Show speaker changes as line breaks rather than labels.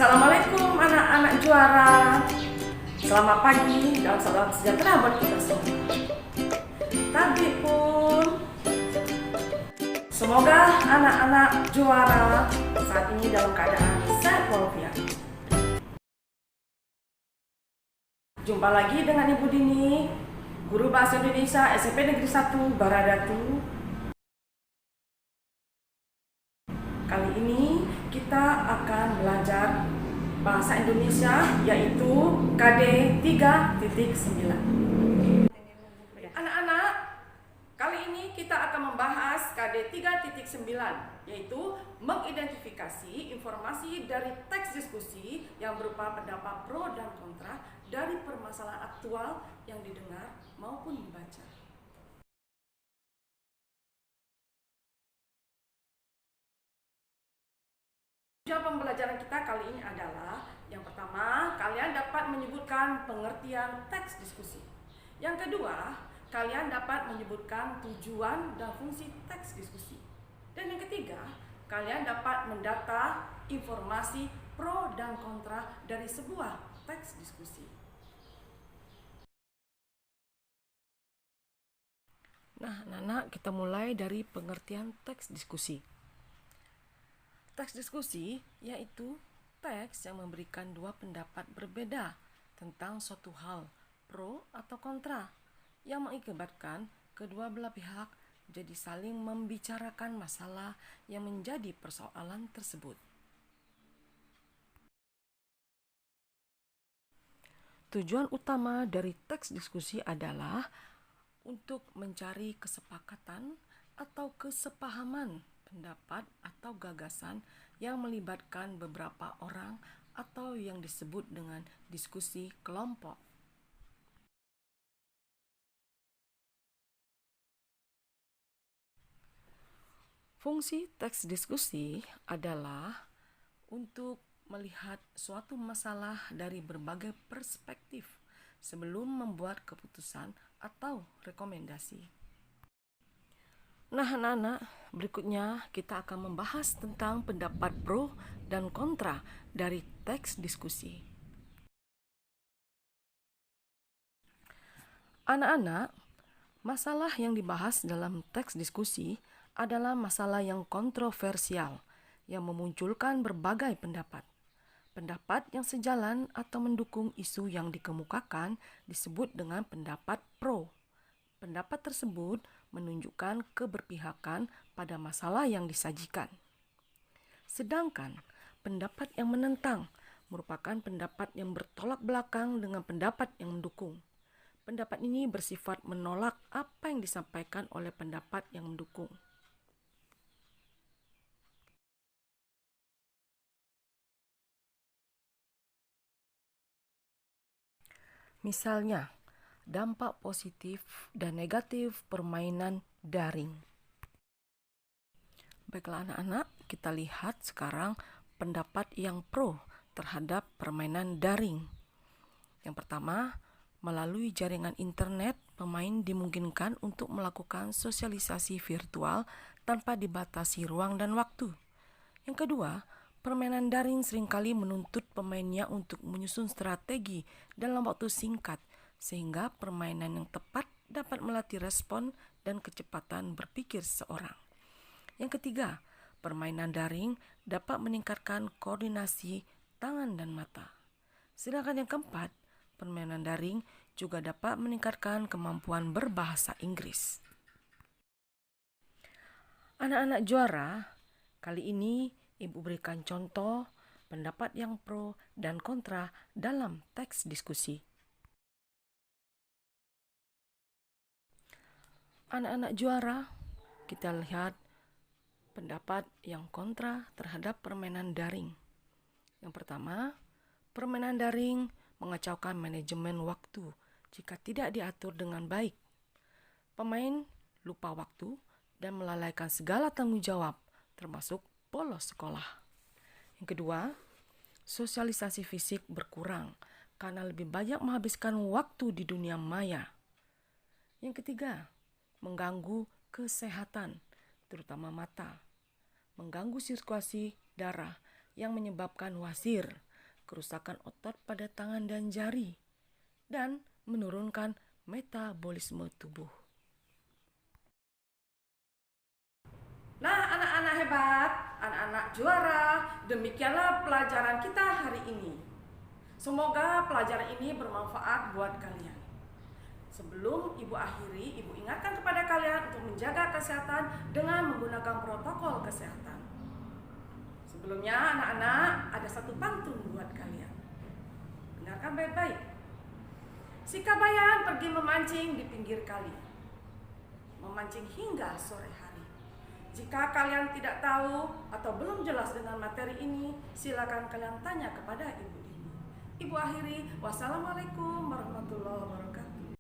Assalamualaikum anak-anak juara. Selamat pagi dan salam sejahtera buat kita semua. Tabik pun. Semoga anak-anak juara saat ini dalam keadaan sehat walafiat. Jumpa lagi dengan Ibu Dini, Guru Bahasa Indonesia SMP Negeri 1 Baradatu. Kali ini kita akan belajar bahasa Indonesia yaitu KD 3.9. Anak-anak, kali ini kita akan membahas KD 3.9 yaitu mengidentifikasi informasi dari teks diskusi yang berupa pendapat pro dan kontra dari permasalahan aktual yang didengar maupun dibaca. Tujuan pembelajaran kita kali ini adalah yang pertama, kalian dapat menyebutkan pengertian teks diskusi. Yang kedua, kalian dapat menyebutkan tujuan dan fungsi teks diskusi. Dan yang ketiga, kalian dapat mendata informasi pro dan kontra dari sebuah teks diskusi. Nah, anak-anak, kita mulai dari pengertian teks diskusi. Teks diskusi yaitu teks yang memberikan dua pendapat berbeda tentang suatu hal, pro atau kontra, yang mengakibatkan kedua belah pihak jadi saling membicarakan masalah yang menjadi persoalan tersebut. Tujuan utama dari teks diskusi adalah untuk mencari kesepakatan atau kesepahaman pendapat atau gagasan yang melibatkan beberapa orang atau yang disebut dengan diskusi kelompok. Fungsi teks diskusi adalah untuk melihat suatu masalah dari berbagai perspektif sebelum membuat keputusan atau rekomendasi. Nah, anak-anak, berikutnya kita akan membahas tentang pendapat pro dan kontra dari teks diskusi. Anak-anak, masalah yang dibahas dalam teks diskusi adalah masalah yang kontroversial, yang memunculkan berbagai pendapat. Pendapat yang sejalan atau mendukung isu yang dikemukakan disebut dengan pendapat pro. Pendapat tersebut menunjukkan keberpihakan pada masalah yang disajikan. Sedangkan pendapat yang menentang merupakan pendapat yang bertolak belakang dengan pendapat yang mendukung. Pendapat ini bersifat menolak apa yang disampaikan oleh pendapat yang mendukung. Misalnya, dampak positif dan negatif permainan daring. Baiklah anak-anak, kita lihat sekarang pendapat yang pro terhadap permainan daring. Yang pertama, melalui jaringan internet, pemain dimungkinkan untuk melakukan sosialisasi virtual tanpa dibatasi ruang dan waktu. Yang kedua, permainan daring seringkali menuntut pemainnya untuk menyusun strategi dalam waktu singkat, sehingga permainan yang tepat dapat melatih respon dan kecepatan berpikir seseorang. Yang ketiga, permainan daring dapat meningkatkan koordinasi tangan dan mata. Sedangkan yang keempat, permainan daring juga dapat meningkatkan kemampuan berbahasa Inggris. Anak-anak juara, kali ini Ibu berikan contoh pendapat yang pro dan kontra dalam teks diskusi. Anak-anak juara, kita lihat pendapat yang kontra terhadap permainan daring. Yang pertama, permainan daring mengacaukan manajemen waktu jika tidak diatur dengan baik. Pemain lupa waktu dan melalaikan segala tanggung jawab, termasuk bolos sekolah. Yang kedua, sosialisasi fisik berkurang karena lebih banyak menghabiskan waktu di dunia maya. Yang ketiga, mengganggu kesehatan, terutama mata. Mengganggu sirkulasi darah yang menyebabkan wasir kerusakan otot pada tangan dan jari, dan menurunkan metabolisme tubuh. Nah, anak-anak hebat, anak-anak juara, demikianlah pelajaran kita hari ini. Semoga pelajaran ini bermanfaat buat kalian. Sebelum Ibu akhiri, Ibu ingatkan kepada kalian untuk menjaga kesehatan dengan menggunakan protokol kesehatan. Sebelumnya, anak-anak, ada satu pantun buat kalian. Dengarkan baik-baik. Si Kabayan pergi memancing di pinggir kali, memancing hingga sore hari. Jika kalian tidak tahu atau belum jelas dengan materi ini, silakan kalian tanya kepada Ibu ini. Ibu akhiri, wassalamualaikum warahmatullahi wabarakatuh.